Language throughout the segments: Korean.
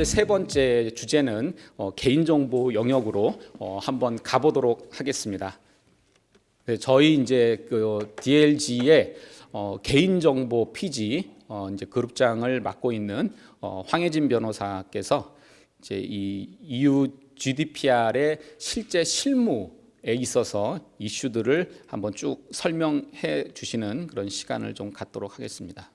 세 번째 주제는 개인정보 영역으로 한번 가보도록 하겠습니다. 네, 저희 이제 그 DLG의 개인정보 피지 이제 그룹장을 맡고 있는 황혜진 변호사께서 이제 이 EU GDPR의 실제 실무에 있어서 이슈들을 한번 쭉 설명해 주시는 그런 시간을 좀 갖도록 하겠습니다.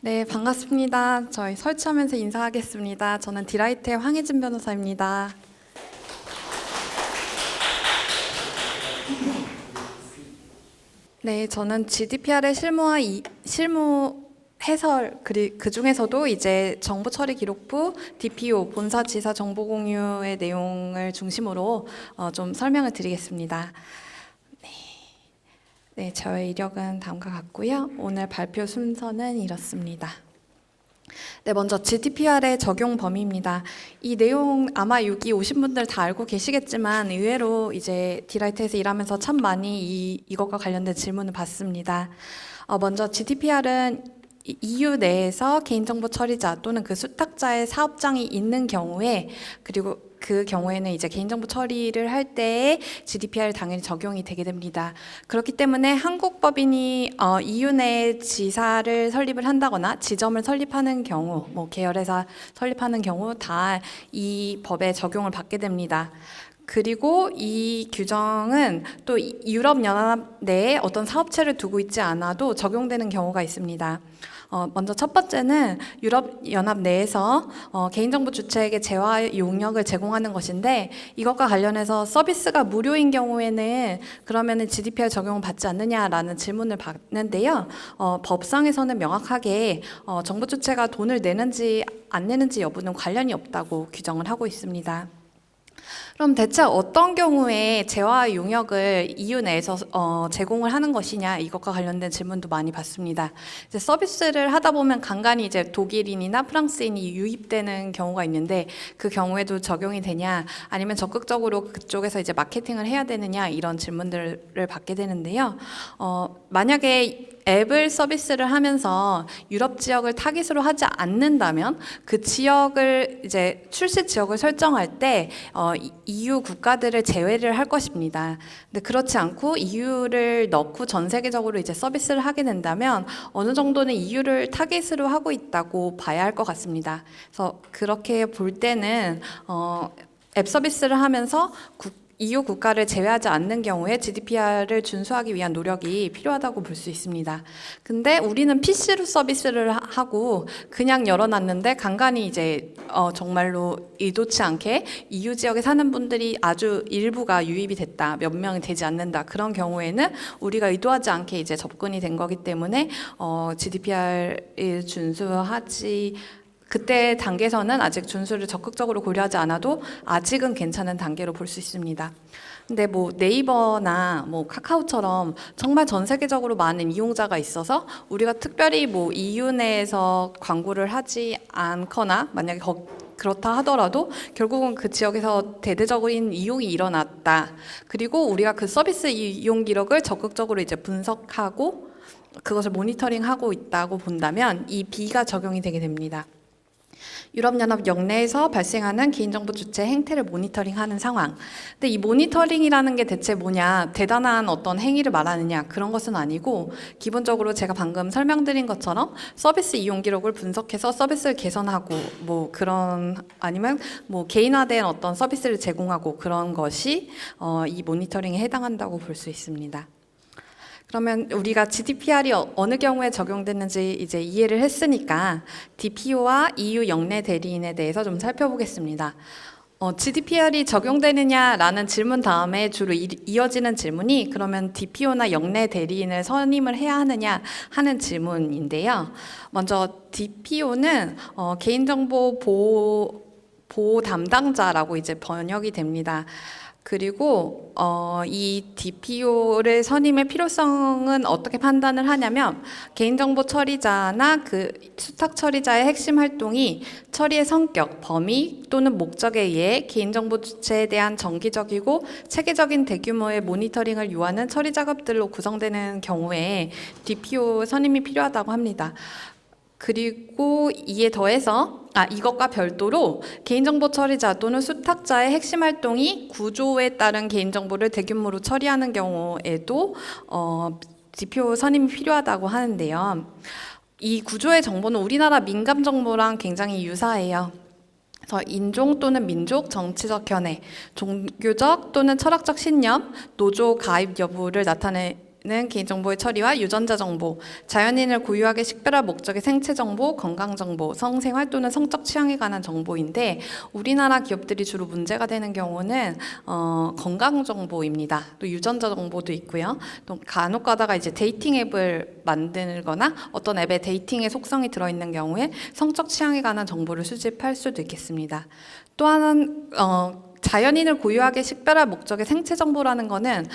네, 반갑습니다. 저희 설치하면서 인사하겠습니다. 저는 디라이트의 황혜진 변호사입니다. 네, 저는 GDPR의 실무 해설, 그 중에서도 이제 정보처리기록부, DPO, 본사지사 정보공유의 내용을 중심으로 좀 설명을 드리겠습니다. 네, 저의 이력은 다음과 같고요. 오늘 발표 순서는 이렇습니다. 네, 먼저 GDPR의 적용 범위입니다. 이 내용 아마 여기 오신 분들 다 알고 계시겠지만 의외로 이제 디라이트에서 일하면서 참 많이 이것과 관련된 질문을 받습니다. 먼저 GDPR은 EU 내에서 개인정보 처리자 또는 그 수탁자의 사업장이 있는 경우에, 그리고 그 경우에는 이제 개인정보 처리를 할 때에 GDPR 당연히 적용이 되게 됩니다. 그렇기 때문에 한국 법인이 EU 내 지사를 설립을 한다거나 지점을 설립하는 경우, 뭐 계열회사 설립하는 경우 다 이 법에 적용을 받게 됩니다. 그리고 이 규정은 또 유럽연합 내에 어떤 사업체를 두고 있지 않아도 적용되는 경우가 있습니다. 먼저 첫 번째는 유럽연합 내에서 개인정보 주체에게 재화 용역을 제공하는 것인데, 이것과 관련해서 서비스가 무료인 경우에는 그러면은 GDPR 적용을 받지 않느냐라는 질문을 받는데요. 법상에서는 명확하게 정보 주체가 돈을 내는지 안 내는지 여부는 관련이 없다고 규정을 하고 있습니다. 그럼 대체 어떤 경우에 재화 용역을 EU 내에서 제공을 하는 것이냐, 이것과 관련된 질문도 많이 받습니다. 이제 서비스를 하다 보면 간간히 이제 독일인이나 프랑스인이 유입되는 경우가 있는데, 그 경우에도 적용이 되냐, 아니면 적극적으로 그쪽에서 이제 마케팅을 해야 되느냐, 이런 질문들을 받게 되는데요. 만약에 앱을 서비스를 하면서 유럽 지역을 타깃으로 하지 않는다면 그 지역을 이제 출시 지역을 설정할 때 EU 국가들을 제외를 할 것입니다. 근데 그렇지 않고 EU를 넣고 전 세계적으로 이제 서비스를 하게 된다면 어느 정도는 EU를 타깃으로 하고 있다고 봐야 할 것 같습니다. 그래서 그렇게 볼 때는 앱 서비스를 하면서 EU 국가를 제외하지 않는 경우에 GDPR을 준수하기 위한 노력이 필요하다고 볼 수 있습니다. 근데 우리는 PC로 서비스를 하고 그냥 열어놨는데 간간히 이제 정말로 의도치 않게 EU 지역에 사는 분들이 아주 일부가 유입이 됐다, 몇 명이 되지 않는다, 그런 경우에는 우리가 의도하지 않게 이제 접근이 된 거기 때문에 GDPR을 준수하지 그때 단계에서는 아직 준수를 적극적으로 고려하지 않아도 아직은 괜찮은 단계로 볼 수 있습니다. 근데 뭐 네이버나 뭐 카카오처럼 정말 전 세계적으로 많은 이용자가 있어서 우리가 특별히 뭐 EU 내에서 광고를 하지 않거나 만약에 그렇다 하더라도 결국은 그 지역에서 대대적인 이용이 일어났다. 그리고 우리가 그 서비스 이용 기록을 적극적으로 이제 분석하고 그것을 모니터링하고 있다고 본다면 이 B가 적용이 되게 됩니다. 유럽연합 역내에서 발생하는 개인정보 주체 행태를 모니터링하는 상황. 근데 이 모니터링이라는 게 대체 뭐냐, 대단한 어떤 행위를 말하느냐, 그런 것은 아니고 기본적으로 제가 방금 설명드린 것처럼 서비스 이용 기록을 분석해서 서비스를 개선하고 뭐 그런, 아니면 뭐 개인화된 어떤 서비스를 제공하고 그런 것이 이 모니터링에 해당한다고 볼 수 있습니다. 그러면 우리가 GDPR이 어느 경우에 적용됐는지 이제 이해를 했으니까 DPO와 EU 역내 대리인에 대해서 좀 살펴보겠습니다. GDPR이 적용되느냐라는 질문 다음에 주로 이어지는 질문이 그러면 DPO나 역내 대리인을 선임을 해야 하느냐 하는 질문인데요. 먼저 DPO는 개인정보 보호 담당자라고 이제 번역이 됩니다. 그리고 이 DPO를 선임의 필요성은 어떻게 판단을 하냐면 개인정보 처리자나 그 수탁 처리자의 핵심 활동이 처리의 성격, 범위 또는 목적에 의해 개인정보 주체에 대한 정기적이고 체계적인 대규모의 모니터링을 요하는 처리 작업들로 구성되는 경우에 DPO 선임이 필요하다고 합니다. 그리고 이에 더해서 이것과 별도로 개인정보 처리자 또는 수탁자의 핵심 활동이 구조에 따른 개인정보를 대규모로 처리하는 경우에도 DPO 선임이 필요하다고 하는데요. 이 구조의 정보는 우리나라 민감 정보랑 굉장히 유사해요. 그래서 인종 또는 민족, 정치적 견해, 종교적 또는 철학적 신념, 노조 가입 여부를 나타내는 개인정보의 처리와 유전자 정보, 자연인을 고유하게 식별할 목적의 생체 정보, 건강 정보, 성생활 또는 성적 취향에 관한 정보인데 우리나라 기업들이 주로 문제가 되는 경우는 건강 정보입니다. 또 유전자 정보도 있고요. 또 간혹 가다가 이제 데이팅 앱을 만들거나 어떤 앱에 데이팅의 속성이 들어있는 경우에 성적 취향에 관한 정보를 수집할 수도 있겠습니다. 또 하나는 자연인을 고유하게 식별할 목적의 생체 정보라는 거는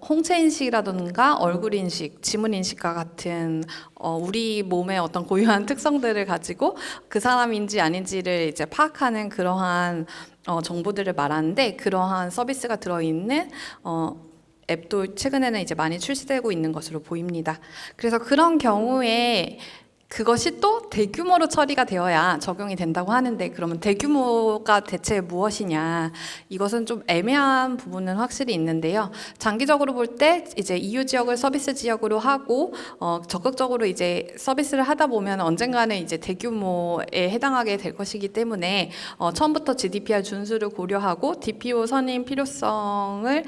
홍채 인식이라든가 얼굴 인식, 지문 인식과 같은 우리 몸의 어떤 고유한 특성들을 가지고 그 사람인지 아닌지를 이제 파악하는 그러한 정보들을 말하는데 그러한 서비스가 들어있는 앱도 최근에는 이제 많이 출시되고 있는 것으로 보입니다. 그래서 그런 경우에 그것이 또 대규모로 처리가 되어야 적용이 된다고 하는데 그러면 대규모가 대체 무엇이냐? 이것은 좀 애매한 부분은 확실히 있는데요. 장기적으로 볼 때 이제 EU 지역을 서비스 지역으로 하고 적극적으로 이제 서비스를 하다 보면 언젠가는 이제 대규모에 해당하게 될 것이기 때문에 처음부터 GDPR 준수를 고려하고 DPO 선임 필요성이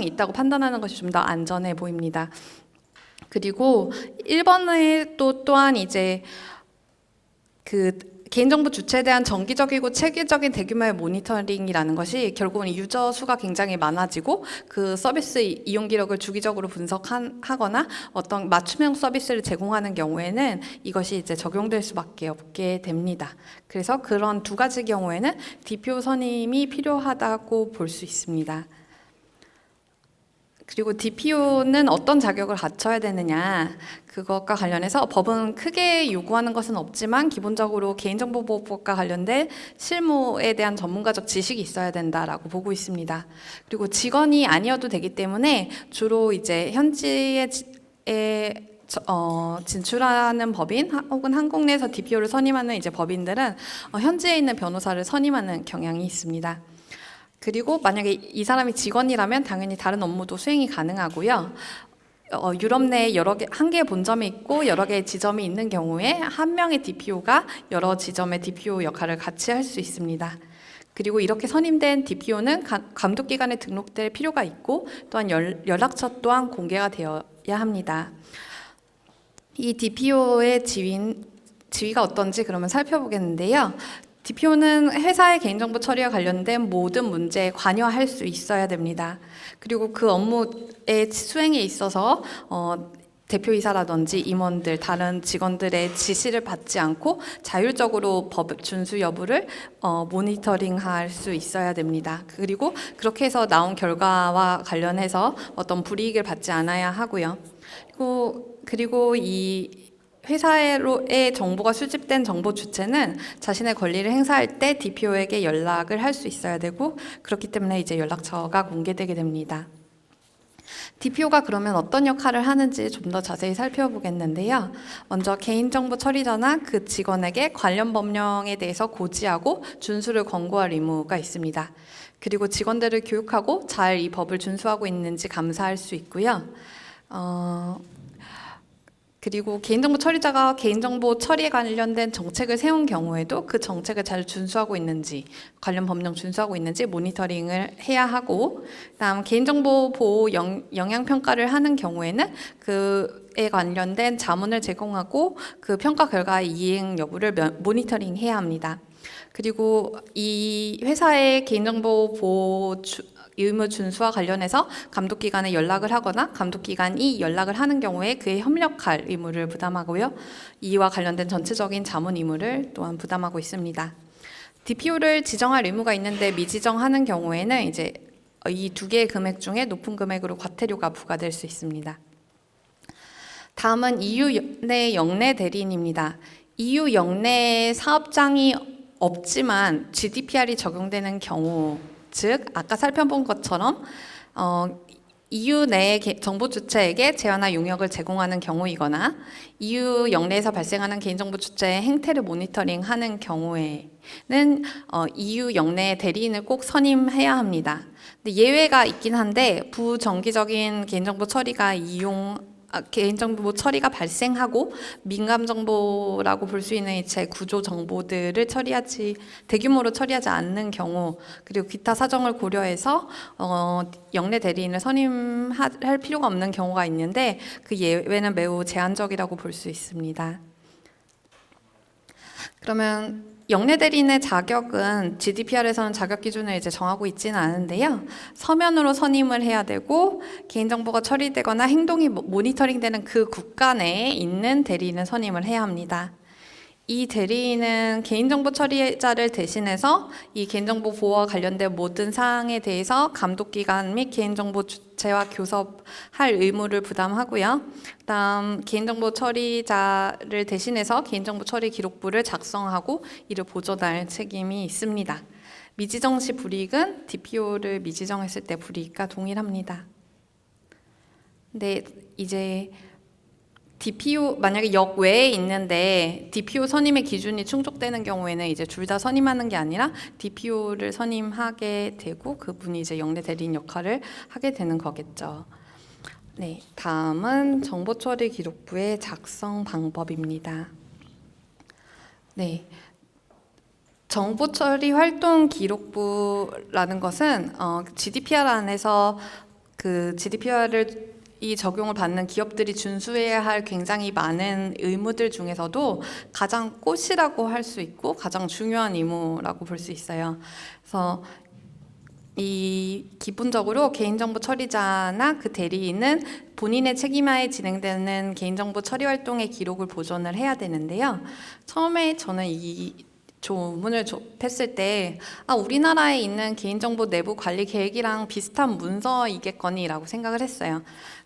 있다고 판단하는 것이 좀 더 안전해 보입니다. 그리고 1번에 또한 이제 그 개인정보 주체에 대한 정기적이고 체계적인 대규모의 모니터링이라는 것이 결국은 유저 수가 굉장히 많아지고 그 서비스 이용 기록을 주기적으로 분석하거나 어떤 맞춤형 서비스를 제공하는 경우에는 이것이 이제 적용될 수밖에 없게 됩니다. 그래서 그런 두 가지 경우에는 DPO 선임이 필요하다고 볼 수 있습니다. 그리고 DPO는 어떤 자격을 갖춰야 되느냐 그것과 관련해서 법은 크게 요구하는 것은 없지만 기본적으로 개인정보보호법과 관련된 실무에 대한 전문가적 지식이 있어야 된다라고 보고 있습니다. 그리고 직원이 아니어도 되기 때문에 주로 이제 현지에 진출하는 법인 혹은 한국 내에서 DPO를 선임하는 이제 법인들은 현지에 있는 변호사를 선임하는 경향이 있습니다. 그리고 만약에 이 사람이 직원이라면 당연히 다른 업무도 수행이 가능하고요. 유럽 내에 한 개의 본점이 있고 여러 개의 지점이 있는 경우에 한 명의 DPO가 여러 지점의 DPO 역할을 같이 할 수 있습니다. 그리고 이렇게 선임된 DPO는 감독기관에 등록될 필요가 있고 또한 연락처 또한 공개가 되어야 합니다. 이 DPO의 지위가 어떤지 그러면 살펴보겠는데요. DPO는 회사의 개인정보 처리와 관련된 모든 문제에 관여할 수 있어야 됩니다. 그리고 그 업무의 수행에 있어서 대표이사라든지 임원들, 다른 직원들의 지시를 받지 않고 자율적으로 법 준수 여부를 모니터링할 수 있어야 됩니다. 그리고 그렇게 해서 나온 결과와 관련해서 어떤 불이익을 받지 않아야 하고요. 그리고 이 회사의 정보가 수집된 정보 주체는 자신의 권리를 행사할 때 DPO에게 연락을 할 수 있어야 되고 그렇기 때문에 이제 연락처가 공개되게 됩니다. DPO가 그러면 어떤 역할을 하는지 좀 더 자세히 살펴보겠는데요. 먼저 개인정보 처리자나 그 직원에게 관련 법령에 대해서 고지하고 준수를 권고할 의무가 있습니다. 그리고 직원들을 교육하고 잘 이 법을 준수하고 있는지 감사할 수 있고요. 그리고 개인정보 처리자가 개인정보 처리에 관련된 정책을 세운 경우에도 그 정책을 잘 준수하고 있는지, 관련 법령 준수하고 있는지 모니터링을 해야 하고, 그다음 개인정보 보호 영향평가를 하는 경우에는 그에 관련된 자문을 제공하고 그 평가 결과의 이행 여부를 모니터링 해야 합니다. 그리고 이 회사의 개인정보 보호 의무 준수와 관련해서 감독기관에 연락을 하거나 감독기관이 연락을 하는 경우에 그에 협력할 의무를 부담하고요. 이와 관련된 전체적인 자문 의무를 또한 부담하고 있습니다. DPO를 지정할 의무가 있는데 미지정하는 경우에는 이제 이 두 개의 금액 중에 높은 금액으로 과태료가 부과될 수 있습니다. 다음은 EU 내 영내 대리인입니다. EU 영내 사업장이 없지만 GDPR이 적용되는 경우, 즉 아까 살펴본 것처럼 EU 내 정보 주체에게 재화나 용역을 제공하는 경우이거나 EU 영내에서 발생하는 개인정보 주체의 행태를 모니터링하는 경우에는 EU 영내 대리인을 꼭 선임해야 합니다. 근데 예외가 있긴 한데 부정기적인 개인정보 처리가 발생하고 민감 정보라고 볼 수 있는 이체 구조 정보들을 대규모로 처리하지 않는 경우, 그리고 기타 사정을 고려해서 영내 대리인을 선임할 필요가 없는 경우가 있는데 그 예외는 매우 제한적이라고 볼 수 있습니다. 그러면 영내 대리인의 자격은 GDPR에서는 자격 기준을 이제 정하고 있지는 않은데요. 서면으로 선임을 해야 되고 개인정보가 처리되거나 행동이 모니터링되는 그 국가 내에 있는 대리인을 선임을 해야 합니다. 이 대리인은 개인정보 처리자를 대신해서 이 개인정보 보호와 관련된 모든 사항에 대해서 감독기관 및 개인정보 주체와 교섭할 의무를 부담하고요. 그다음 개인정보 처리자를 대신해서 개인정보 처리 기록부를 작성하고 이를 보존할 책임이 있습니다. 미지정 시 불이익은 DPO를 미지정했을 때 불이익과 동일합니다. 근데 이제 DPO 만약에 역 외에 있는데 DPO 선임의 기준이 충족되는 경우에는 이제 둘 다 선임하는 게 아니라 DPO를 선임하게 되고 그분이 이제 영내 대리인 역할을 하게 되는 거겠죠. 네, 다음은 정보 처리 기록부의 작성 방법입니다. 네. 정보 처리 활동 기록부라는 것은 GDPR 안에서 그 GDPR을 이 적용을 받는 기업들이 준수해야 할 굉장히 많은 의무들 중에서도 가장 꽃이라고 할 수 있고 가장 중요한 의무라고 볼 수 있어요. 그래서 이 기본적으로 개인정보 처리자나 그 대리인은 본인의 책임하에 진행되는 개인정보 처리 활동의 기록을 보존을 해야 되는데요. 처음에 저는 이 조문을 접했을 때 우리나라에 있는 개인정보 내부 관리 계획이랑 비슷한 문서이겠거니라고 생각을 했어요.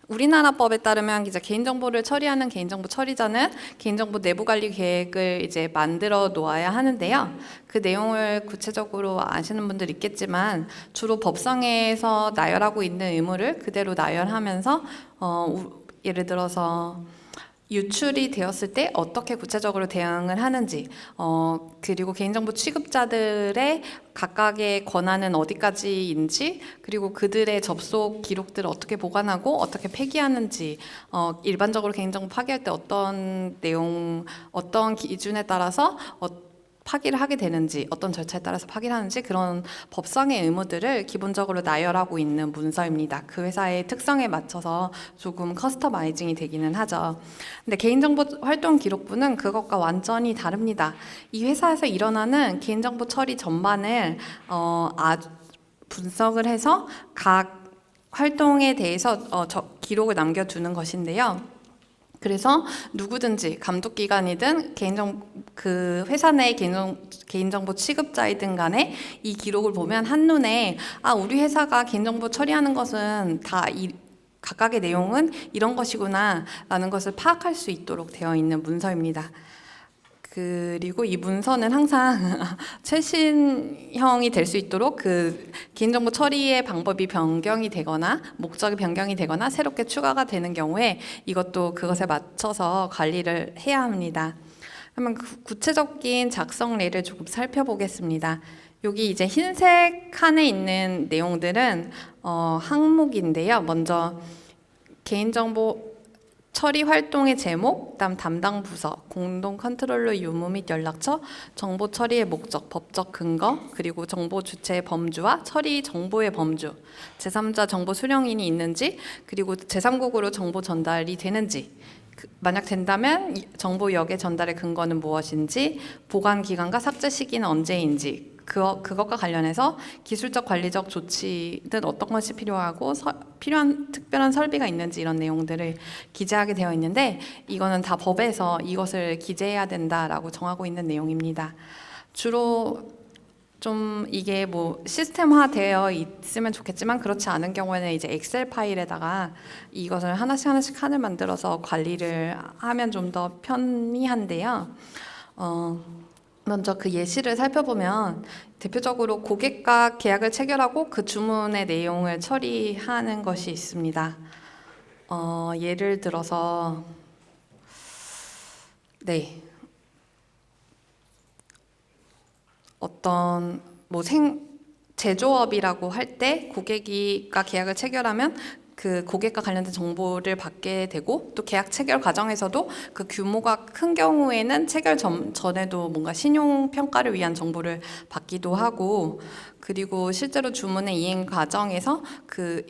우리나라 법에 따르면 이제 개인정보를 처리하는 개인정보 처리자는 개인정보 내부 관리 계획을 이제 만들어 놓아야 하는데요. 그 내용을 구체적으로 아시는 분들 있겠지만 주로 법상에서 나열하고 있는 의무를 그대로 나열하면서 예를 들어서 유출이 되었을 때 어떻게 구체적으로 대응을 하는지, 그리고 개인정보 취급자들의 각각의 권한은 어디까지인지, 그리고 그들의 접속 기록들을 어떻게 보관하고 어떻게 폐기하는지, 일반적으로 개인정보 파기할 때 어떤 내용, 어떤 기준에 따라서 파기를 하게 되는지, 어떤 절차에 따라서 파기를 하는지 그런 법상의 의무들을 기본적으로 나열하고 있는 문서입니다. 그 회사의 특성에 맞춰서 조금 커스터마이징이 되기는 하죠. 근데 개인정보 활동 기록부는 그것과 완전히 다릅니다. 이 회사에서 일어나는 개인정보 처리 전반을 분석을 해서 각 활동에 대해서 기록을 남겨두는 것인데요. 그래서 누구든지 감독기관이든 그 회사 내 개인정보 취급자이든 간에 이 기록을 보면 한눈에 우리 회사가 개인정보 처리하는 것은 다 각각의 내용은 이런 것이구나 라는 것을 파악할 수 있도록 되어 있는 문서입니다. 그리고 이 문서는 항상 최신형이 될 수 있도록 그 개인정보 처리의 방법이 변경이 되거나 목적이 변경이 되거나 새롭게 추가가 되는 경우에 이것도 그것에 맞춰서 관리를 해야 합니다. 그러면 구체적인 작성례를 조금 살펴보겠습니다. 여기 이제 흰색 칸에 있는 내용들은 항목인데요. 먼저 개인정보 처리 활동의 제목, 그다음 담당 부서, 공동 컨트롤러 유무 및 연락처, 정보 처리의 목적, 법적 근거, 그리고 정보 주체의 범주와 처리 정보의 범주, 제3자 정보 수령인이 있는지, 그리고 제3국으로 정보 전달이 되는지, 만약 된다면 정보 역의 전달의 근거는 무엇인지, 보관 기간과 삭제 시기는 언제인지, 그것과 관련해서 기술적 관리적 조치는 어떤 것이 필요하고 필요한 특별한 설비가 있는지 이런 내용들을 기재하게 되어 있는데 이거는 다 법에서 이것을 기재해야 된다라고 정하고 있는 내용입니다. 주로 좀 이게 뭐 시스템화되어 있으면 좋겠지만 그렇지 않은 경우에는 이제 엑셀 파일에다가 이것을 하나씩 칸을 만들어서 관리를 하면 좀 더 편리한데요. 먼저 그 예시를 살펴보면 대표적으로 고객과 계약을 체결하고 그 주문의 내용을 처리하는 것이 있습니다. 예를 들어서 네, 어떤 제조업이라고 할 때 고객과 계약을 체결하면 그 고객과 관련된 정보를 받게 되고, 또 계약 체결 과정에서도 그 규모가 큰 경우에는 체결 전에도 뭔가 신용 평가를 위한 정보를 받기도 하고, 그리고 실제로 주문의 이행 과정에서 그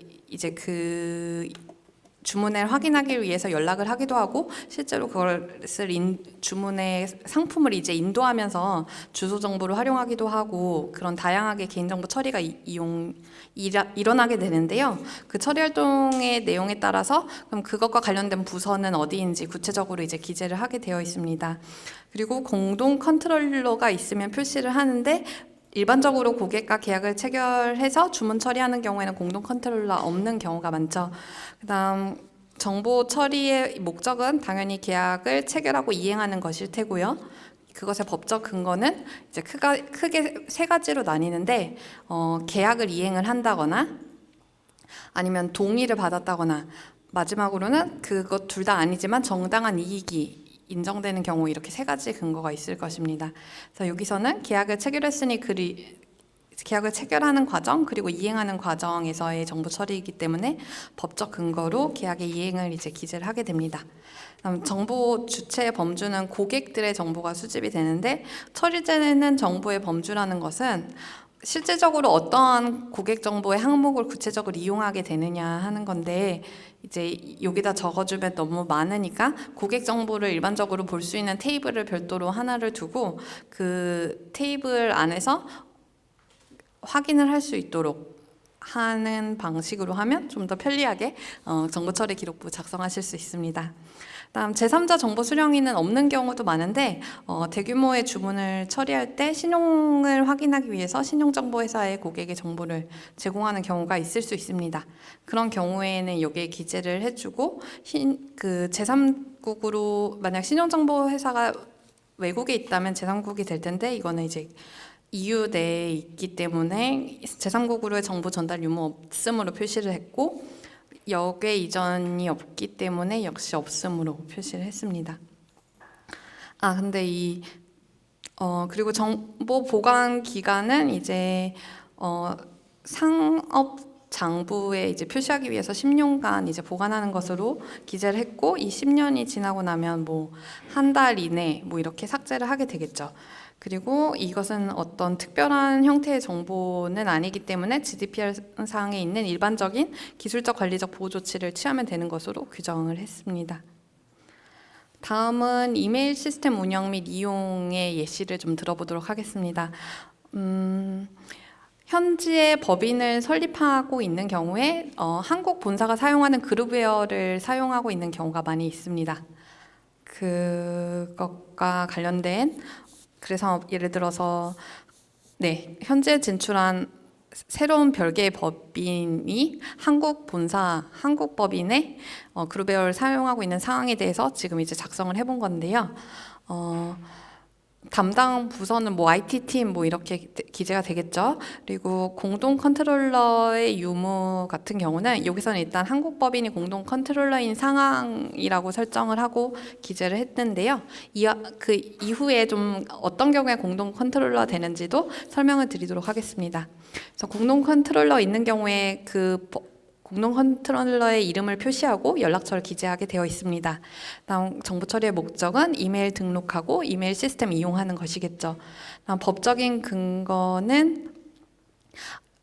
주문을 확인하기 위해서 연락을 하기도 하고, 실제로 그것을 주문의 상품을 이제 인도하면서 주소 정보를 활용하기도 하고, 그런 다양하게 개인정보 처리가 일어나게 되는데요. 그 처리 활동의 내용에 따라서 그럼 그것과 관련된 부서는 어디인지 구체적으로 이제 기재를 하게 되어 있습니다. 그리고 공동 컨트롤러가 있으면 표시를 하는데, 일반적으로 고객과 계약을 체결해서 주문 처리하는 경우에는 공동 컨트롤러 없는 경우가 많죠. 그다음 정보 처리의 목적은 당연히 계약을 체결하고 이행하는 것일 테고요. 그것의 법적 근거는 이제 크게 세 가지로 나뉘는데, 계약을 이행을 한다거나 아니면 동의를 받았다거나, 마지막으로는 그것 둘 다 아니지만 정당한 이익이 인정되는 경우, 이렇게 세 가지 근거가 있을 것입니다. 그래서 여기서는 계약을 체결했으니 계약을 체결하는 과정 그리고 이행하는 과정에서의 정보 처리이기 때문에 법적 근거로 계약의 이행을 이제 기재를 하게 됩니다. 정보 주체의 범주는 고객들의 정보가 수집이 되는데, 처리되는 정보의 범주라는 것은 실질적으로 어떠한 고객 정보의 항목을 구체적으로 이용하게 되느냐 하는 건데, 이제 여기다 적어주면 너무 많으니까 고객 정보를 일반적으로 볼 수 있는 테이블을 별도로 하나를 두고, 그 테이블 안에서 확인을 할 수 있도록 하는 방식으로 하면 좀 더 편리하게 정보 처리 기록부 작성하실 수 있습니다. 다음 제3자 정보 수령인은 없는 경우도 많은데, 대규모의 주문을 처리할 때 신용을 확인하기 위해서 신용정보회사에 고객의 정보를 제공하는 경우가 있을 수 있습니다. 그런 경우에는 여기에 기재를 해주고, 그 제3국으로 만약 신용정보회사가 외국에 있다면 제3국이 될 텐데, 이거는 이제 EU 내에 있기 때문에 제3국으로의 정보 전달 유무 없음으로 표시를 했고, 역외 이전이 없기 때문에 역시 없음으로 표시를 했습니다. 근데 그리고 정보 보관 기간은 이제 상업 장부에 이제 표시하기 위해서 10년간 이제 보관하는 것으로 기재를 했고, 이 10년이 지나고 나면 뭐 한 달 이내 뭐 이렇게 삭제를 하게 되겠죠. 그리고 이것은 어떤 특별한 형태의 정보는 아니기 때문에 GDPR 사항에 있는 일반적인 기술적 관리적 보호 조치를 취하면 되는 것으로 규정을 했습니다. 다음은 이메일 시스템 운영 및 이용의 예시를 좀 들어보도록 하겠습니다. 현지에 법인을 설립하고 있는 경우에 한국 본사가 사용하는 그룹웨어를 사용하고 있는 경우가 많이 있습니다. 그것과 관련된, 그래서 예를 들어서 현재 진출한 새로운 별개의 법인이 한국 본사, 한국 법인의 그룹웨어를 사용하고 있는 상황에 대해서 지금 이제 작성을 해본 건데요. 담당 부서는 뭐 IT팀 뭐 이렇게 기재가 되겠죠. 그리고 공동 컨트롤러의 유무 같은 경우는 여기서는 일단 한국 법인이 공동 컨트롤러인 상황이라고 설정을 하고 기재를 했는데요. 그 이후에 좀 어떤 경우에 공동 컨트롤러 되는지도 설명을 드리도록 하겠습니다. 그래서 공동 컨트롤러 있는 경우에 그 공동 컨트롤러의 이름을 표시하고 연락처를 기재하게 되어 있습니다. 다음 정보 처리의 목적은 이메일 등록하고 이메일 시스템 이용하는 것이겠죠. 다음 법적인 근거는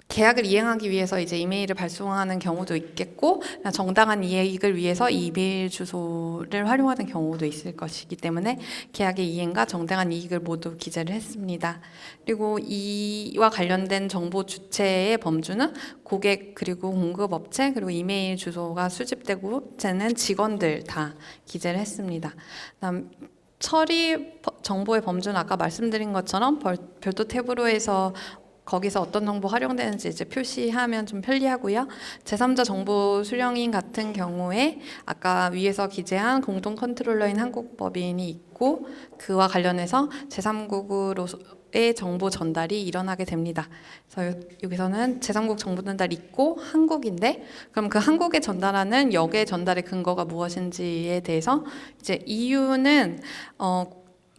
계약을 이행하기 위해서 이제 이메일을 발송하는 경우도 있겠고, 정당한 이익을 위해서 이메일 주소를 활용하는 경우도 있을 것이기 때문에 계약의 이행과 정당한 이익을 모두 기재를 했습니다. 그리고 이와 관련된 정보 주체의 범주는 고객 그리고 공급업체 그리고 이메일 주소가 수집되고 되는 직원들 다 기재를 했습니다. 그다음 처리 정보의 범주는 아까 말씀드린 것처럼 별도 탭으로 해서 거기서 어떤 정보 활용되는지 이제 표시하면 좀 편리하고요. 제3자 정보 수령인 같은 경우에 아까 위에서 기재한 공동 컨트롤러인 한국법인이 있고 그와 관련해서 제3국으로의 정보 전달이 일어나게 됩니다. 그래서 여기서는 제3국 정보 전달 있고 한국인데 그럼 그 한국에 전달하는 역의 전달의 근거가 무엇인지에 대해서 이제 EU는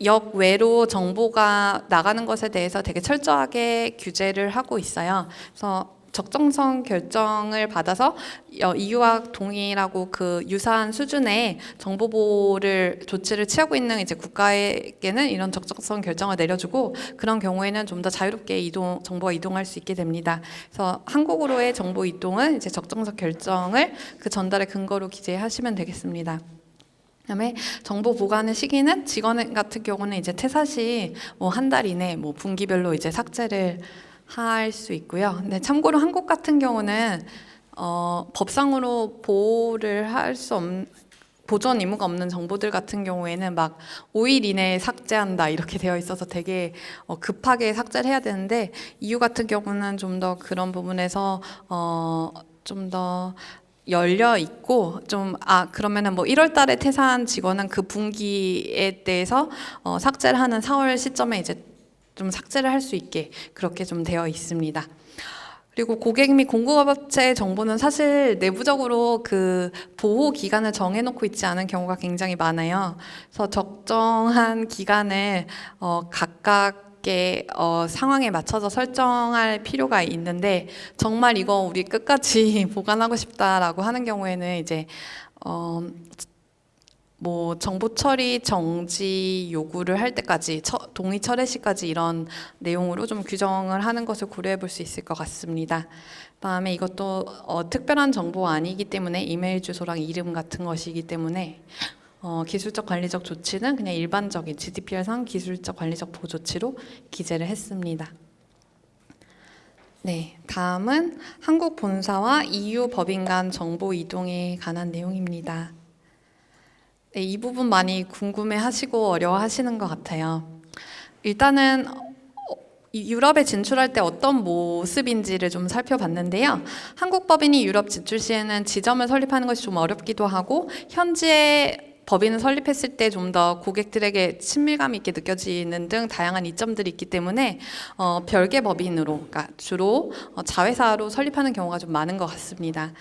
역외로 정보가 나가는 것에 대해서 되게 철저하게 규제를 하고 있어요. 그래서 적정성 결정을 받아서 EU와 동일하고 그 유사한 수준의 정보 보호를 조치를 취하고 있는 이제 국가에게는 이런 적정성 결정을 내려주고 그런 경우에는 좀 더 자유롭게 정보가 이동할 수 있게 됩니다. 그래서 한국으로의 정보 이동은 이제 적정성 결정을 그 전달의 근거로 기재하시면 되겠습니다. 그다음에 정보 보관의 시기는 직원 같은 경우는 이제 퇴사 시 뭐 한 달 이내 뭐 분기별로 이제 삭제를 할 수 있고요. 근데 참고로 한국 같은 경우는 법상으로 보호를 할 수 없는 보존 의무가 없는 정보들 같은 경우에는 막 5일 이내에 삭제한다 이렇게 되어 있어서 되게 급하게 삭제를 해야 되는데 EU 같은 경우는 좀 더 그런 부분에서 좀 더 열려 있고 그러면은 뭐 1월 달에 퇴사한 직원은 그 분기에 대해서 삭제를 하는 4월 시점에 이제 좀 삭제를 할 수 있게 그렇게 좀 되어 있습니다. 그리고 고객 및 공급업체 정보는 사실 내부적으로 그 보호 기간을 정해놓고 있지 않은 경우가 굉장히 많아요. 그래서 적정한 기간을 각각의 상황에 맞춰서 설정할 필요가 있는데 정말 이거 우리 끝까지 보관하고 싶다라고 하는 경우에는 이제 뭐 정보 처리 정지 요구를 할 때까지 동의 철회 시까지 이런 내용으로 좀 규정을 하는 것을 고려해 볼 수 있을 것 같습니다. 그다음에 이것도 특별한 정보가 아니기 때문에 이메일 주소랑 이름 같은 것이기 때문에 기술적 관리적 조치는 그냥 일반적인 GDPR상 기술적 관리적 보호 조치로 기재를 했습니다. 네, 다음은 한국 본사와 EU 법인 간 정보 이동에 관한 내용입니다. 네, 이 부분 많이 궁금해하시고 어려워하시는 것 같아요. 일단은 유럽에 진출할 때 어떤 모습인지를 좀 살펴봤는데요. 한국 법인이 유럽 진출 시에는 지점을 설립하는 것이 좀 어렵기도 하고 현지에 법인을 설립했을 때 좀 더 고객들에게 친밀감 있게 느껴지는 등 다양한 이점들이 있기 때문에 별개 법인으로, 그러니까 주로 자회사로 설립하는 경우가 좀 많은 것 같습니다.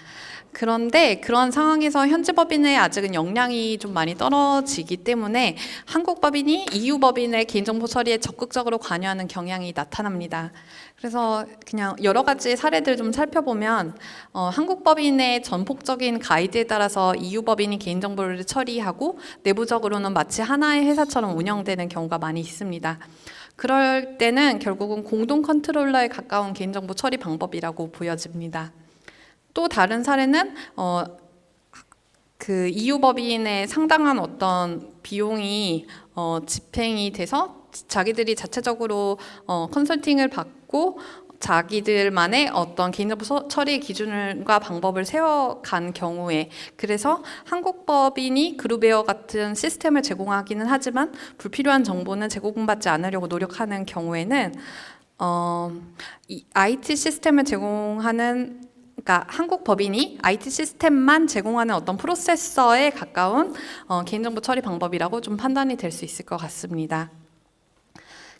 그런데 그런 상황에서 현지 법인의 아직은 역량이 좀 많이 떨어지기 때문에 한국 법인이 EU 법인의 개인정보 처리에 적극적으로 관여하는 경향이 나타납니다. 그래서 그냥 여러 가지 사례들 좀 살펴보면 한국 법인의 전폭적인 가이드에 따라서 EU 법인이 개인정보를 처리하고 내부적으로는 마치 하나의 회사처럼 운영되는 경우가 많이 있습니다. 그럴 때는 결국은 공동 컨트롤러에 가까운 개인정보 처리 방법이라고 보여집니다. 또 다른 사례는 그 EU 법인의 상당한 어떤 비용이 집행이 돼서 자기들이 자체적으로 컨설팅을 받고 자기들만의 어떤 개인정보 처리 기준과 방법을 세워간 경우에 그래서 한국 법인이 그룹웨어 같은 시스템을 제공하기는 하지만 불필요한 정보는 제공받지 않으려고 노력하는 경우에는 이 IT 시스템을 제공하는 그러니까 한국 법인이 IT 시스템만 제공하는 어떤 프로세서에 가까운 개인정보 처리 방법이라고 좀 판단이 될 수 있을 것 같습니다.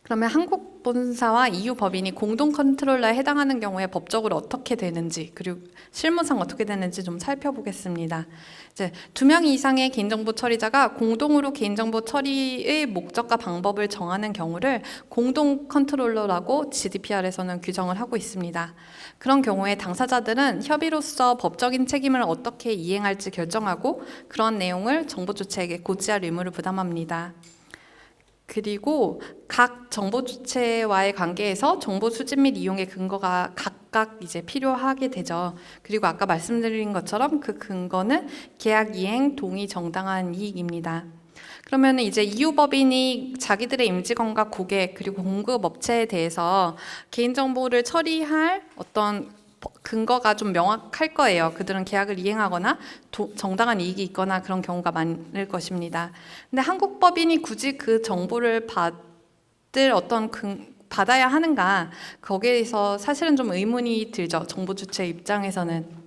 그러면 한국 본사와 EU 법인이 공동 컨트롤러에 해당하는 경우에 법적으로 어떻게 되는지 그리고 실무상 어떻게 되는지 좀 살펴보겠습니다. 이제 2명 이상의 개인정보 처리자가 공동으로 개인정보 처리의 목적과 방법을 정하는 경우를 공동 컨트롤러라고 GDPR에서는 규정을 하고 있습니다. 그런 경우에 당사자들은 협의로서 법적인 책임을 어떻게 이행할지 결정하고 그런 내용을 정보 주체에게 고지할 의무를 부담합니다. 그리고 각 정보 주체와의 관계에서 정보 수집 및 이용의 근거가 각각 이제 필요하게 되죠. 그리고 아까 말씀드린 것처럼 그 근거는 계약 이행 동의 정당한 이익입니다. 그러면 이제 EU 법인이 자기들의 임직원과 고객 그리고 공급 업체에 대해서 개인정보를 처리할 어떤 근거가 좀 명확할 거예요. 그들은 계약을 이행하거나 정당한 이익이 있거나 그런 경우가 많을 것입니다. 근데 한국 법인이 굳이 그 정보를 받을 어떤 받아야 하는가, 거기에서 사실은 좀 의문이 들죠. 정보 주체 입장에서는.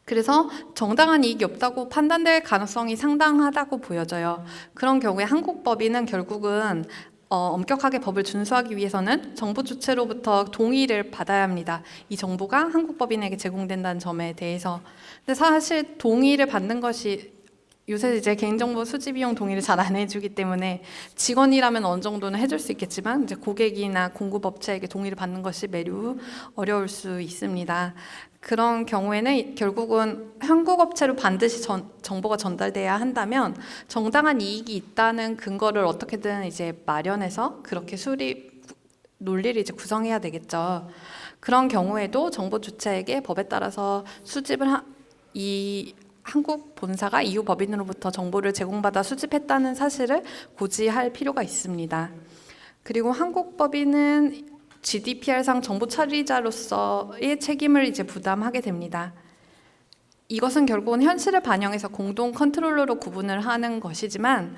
그래서 정당한 이익이 없다고 판단될 가능성이 상당하다고 보여져요. 그런 경우에 한국 법인은 결국은 엄격하게 법을 준수하기 위해서는 정보 주체로부터 동의를 받아야 합니다. 이 정보가 한국 법인에게 제공된다는 점에 대해서. 근데 사실 동의를 받는 것이 요새 이제 개인정보 수집 이용 동의를 잘 안 해주기 때문에 직원이라면 어느 정도는 해줄 수 있겠지만 이제 고객이나 공급업체에게 동의를 받는 것이 매우 어려울 수 있습니다. 그런 경우에는 결국은 한국 업체로 반드시 정보가 전달돼야 한다면 정당한 이익이 있다는 근거를 어떻게든 이제 마련해서 그렇게 논리를 이제 구성해야 되겠죠. 그런 경우에도 정보 주체에게 법에 따라서 이 한국 본사가 EU 법인으로부터 정보를 제공받아 수집했다는 사실을 고지할 필요가 있습니다. 그리고 한국 법인은 GDPR상 정보 처리자로서의 책임을 이제 부담하게 됩니다. 이것은 결국은 현실을 반영해서 공동 컨트롤러로 구분을 하는 것이지만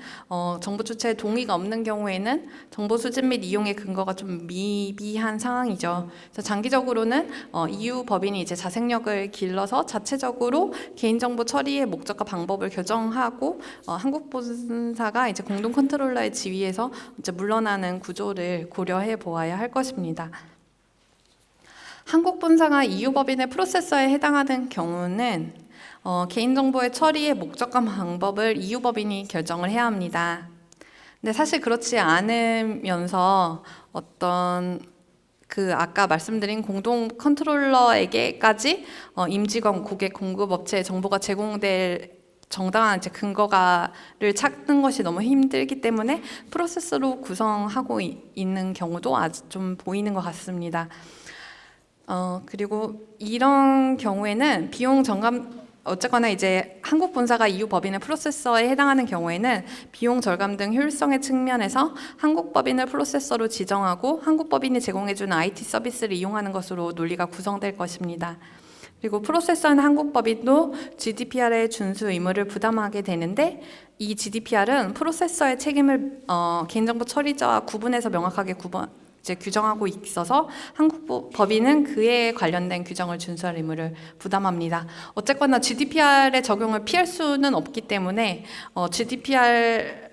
정보 주체의 동의가 없는 경우에는 정보 수집 및 이용의 근거가 좀 미비한 상황이죠. 그래서 장기적으로는 EU 법인이 이제 자생력을 길러서 자체적으로 개인정보 처리의 목적과 방법을 결정하고 한국 본사가 이제 공동 컨트롤러의 지위에서 이제 물러나는 구조를 고려해 보아야 할 것입니다. 한국 본사가 EU 법인의 프로세서에 해당하는 경우는 개인정보의 처리의 목적과 방법을 EU 법인이 결정을 해야 합니다. 근데 사실 그렇지 않으면서 아까 말씀드린 공동 컨트롤러에게까지 임직원, 고객, 공급업체의 정보가 제공될 정당한 이제 근거를 찾는 것이 너무 힘들기 때문에 프로세서로 구성하고 있는 경우도 아주 좀 보이는 것 같습니다. 그리고 이런 경우에는 비용 절감, 어쨌거나 이제 한국 본사가 EU 법인의 프로세서에 해당하는 경우에는 비용 절감 등 효율성의 측면에서 한국 법인을 프로세서로 지정하고 한국 법인이 제공해주는 IT 서비스를 이용하는 것으로 논리가 구성될 것입니다. 그리고 프로세서는 한국 법인도 GDPR의 준수 의무를 부담하게 되는데 이 GDPR은 프로세서의 책임을 개인정보 처리자와 구분해서 명확하게 규정하고 있어서 한국 법인은 그에 관련된 규정을 준수할 의무를 부담합니다. 어쨌거나 GDPR의 적용을 피할 수는 없기 때문에 GDPR에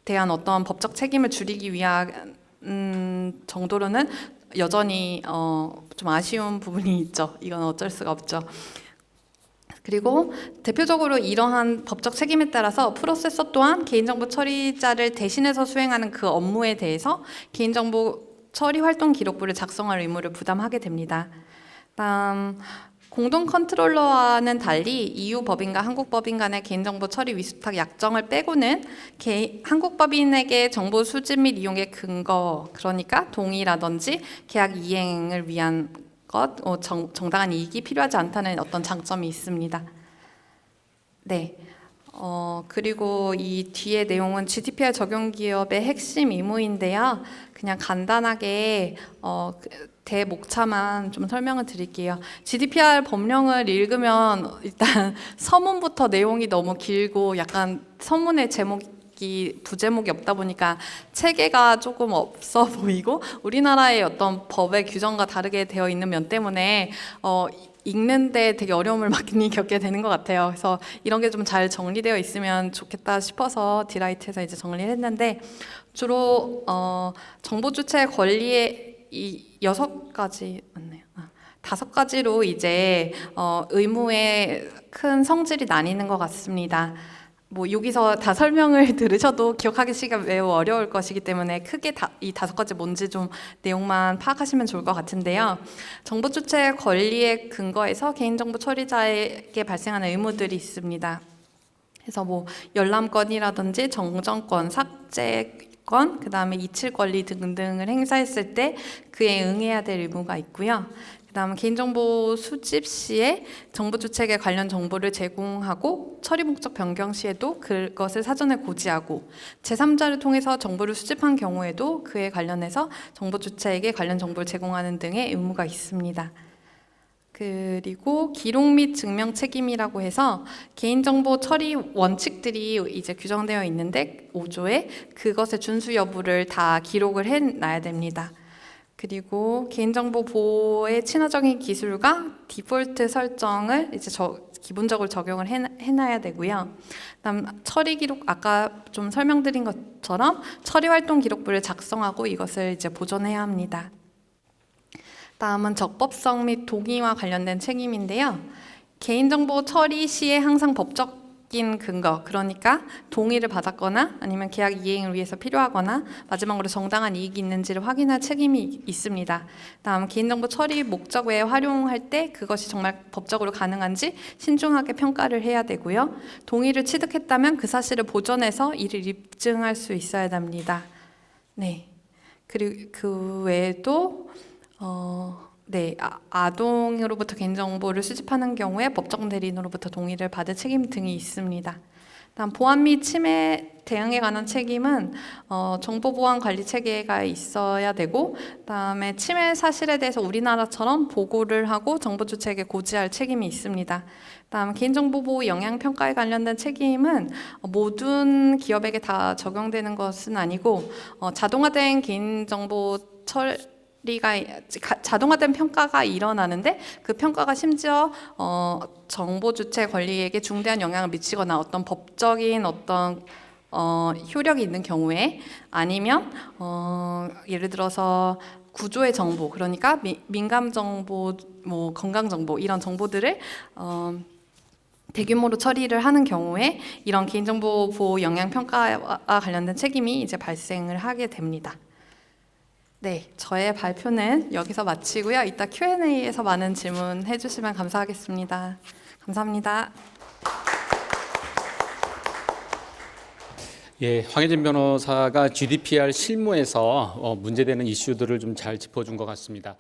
대한 어떤 법적 책임을 줄이기 위한 정도로는 여전히 좀 아쉬운 부분이 있죠. 이건 어쩔 수가 없죠. 그리고 대표적으로 이러한 법적 책임에 따라서 프로세서 또한 개인정보 처리자를 대신해서 수행하는 그 업무에 대해서 개인정보 처리 활동 기록부를 작성할 의무를 부담하게 됩니다. 공동 컨트롤러와는 달리 EU 법인과 한국 법인 간의 개인정보 처리 위수탁 약정을 빼고는 한국 법인에게 정보 수집 및 이용의 근거, 그러니까 동의라든지 계약 이행을 위한 정당한 이익이 필요하지 않다는 어떤 장점이 있습니다. 네. 그리고 이 뒤에 내용은 GDPR 적용 기업의 핵심 의무인데요. 그냥 간단하게 대목차만 좀 설명을 드릴게요. GDPR 법령을 읽으면 일단 서문부터 내용이 너무 길고 약간 서문의 부제목이 없다 보니까 체계가 조금 없어 보이고 우리나라의 어떤 법의 규정과 다르게 되어 있는 면 때문에 읽는데 되게 어려움을 많이 겪게 되는 것 같아요. 그래서 이런 게 좀 잘 정리되어 있으면 좋겠다 싶어서 디라이트에서 이제 정리를 했는데 주로 정보 주체 권리의 이 6가지 맞네요. 5가지로 이제 의무의 큰 성질이 나뉘는 것 같습니다. 여기서 다 설명을 들으셔도 기억하기가 매우 어려울 것이기 때문에 크게 이 5가지 뭔지 좀 내용만 파악하시면 좋을 것 같은데요. 정보 주체의 권리에 근거해서 개인정보 처리자에게 발생하는 의무들이 있습니다. 그래서 열람권이라든지 정정권, 삭제권, 그다음에 이칠 권리 등등을 행사했을 때 그에 응해야 될 의무가 있고요. 그다음 개인정보 수집 시에 정보 주체에게 관련 정보를 제공하고 처리 목적 변경 시에도 그것을 사전에 고지하고 제3자를 통해서 정보를 수집한 경우에도 그에 관련해서 정보 주체에게 관련 정보를 제공하는 등의 의무가 있습니다. 그리고 기록 및 증명 책임이라고 해서 개인정보 처리 원칙들이 이제 규정되어 있는데 5조에 그것의 준수 여부를 다 기록을 해놔야 됩니다. 그리고 개인정보 보호의 친화적인 기술과 디폴트 설정을 이제 기본적으로 적용을 해놔야 되고요. 그다음 처리 기록 아까 좀 설명드린 것처럼 처리 활동 기록부를 작성하고 이것을 이제 보존해야 합니다. 다음은 적법성 및 동의와 관련된 책임인데요. 개인정보 처리 시에 항상 법적인 근거, 그러니까 동의를 받았거나 아니면 계약 이행을 위해서 필요하거나 마지막으로 정당한 이익이 있는지를 확인할 책임이 있습니다. 다음 개인정보 처리 목적 외에 활용할 때 그것이 정말 법적으로 가능한지 신중하게 평가를 해야 되고요. 동의를 취득했다면 그 사실을 보존해서 이를 입증할 수 있어야 됩니다. 네. 그리고 그 외에도 아동으로부터 개인정보를 수집하는 경우에 법정 대리인으로부터 동의를 받을 책임 등이 있습니다. 다음 보안 및 침해 대응에 관한 책임은 정보보안 관리 체계가 있어야 되고, 다음에 침해 사실에 대해서 우리나라처럼 보고를 하고 정보주체에게 고지할 책임이 있습니다. 다음 개인정보 보호 영향 평가에 관련된 책임은 모든 기업에게 다 적용되는 것은 아니고 자동화된 개인정보 자동화된 평가가 일어나는데 그 평가가 심지어 정보 주체 권리에게 중대한 영향을 미치거나 어떤 법적인 효력이 있는 경우에 아니면 예를 들어서 구조의 정보, 그러니까 민감 정보, 건강 정보 이런 정보들을 대규모로 처리를 하는 경우에 이런 개인정보 보호 영향 평가와 관련된 책임이 이제 발생을 하게 됩니다. 네, 저의 발표는 여기서 마치고요. 이따 Q&A에서 많은 질문 해주시면 감사하겠습니다. 감사합니다. 예, 황혜진 변호사가 GDPR 실무에서 문제되는 이슈들을 좀 잘 짚어준 것 같습니다.